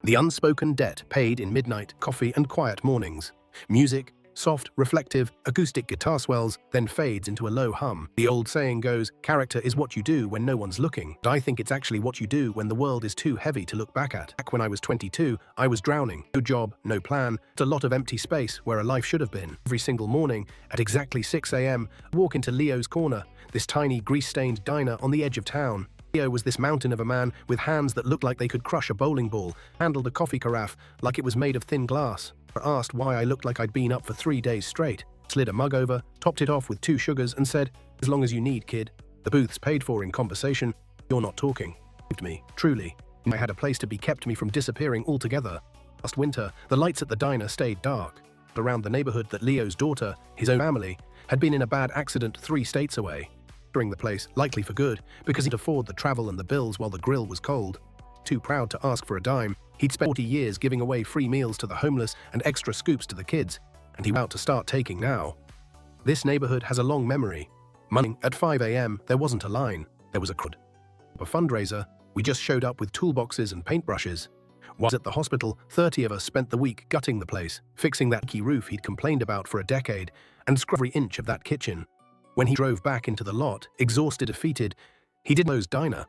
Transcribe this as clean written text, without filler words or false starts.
The unspoken debt paid in midnight, coffee and quiet mornings. Music, soft, reflective, acoustic guitar swells, then fades into a low hum. The old saying goes, character is what you do when no one's looking. But I think it's actually what you do when the world is too heavy to look back at. Back when I was 22, I was drowning. No job, no plan, a lot of empty space where a life should have been. Every single morning, at exactly 6 a.m., I walk into Leo's Corner, this tiny, grease-stained diner on the edge of town. Leo was this mountain of a man with hands that looked like they could crush a bowling ball, handled a coffee carafe like it was made of thin glass. I asked why I looked like I'd been up for 3 days straight, slid a mug over, topped it off with 2 sugars and said, "As long as you need, kid. The booth's paid for in conversation. You're not talking." Saved me, truly. I had a place to be kept me from disappearing altogether. Last winter, the lights at the diner stayed dark. Around the neighborhood that Leo's daughter, his own family, had been in a bad accident 3 states away. Entering the place, likely for good, because he'd afford the travel and the bills while the grill was cold. Too proud to ask for a dime, he'd spent 40 years giving away free meals to the homeless and extra scoops to the kids, and he was about to start taking now. This neighborhood has a long memory. Monday at 5 a.m., there wasn't a line. There was a crowd. A fundraiser, we just showed up with toolboxes and paintbrushes. While at the hospital, 30 of us spent the week gutting the place, fixing that leaky roof he'd complained about for a decade, and scrubbing every inch of that kitchen. When he drove back into the lot, exhausted, defeated, he did Leo's diner.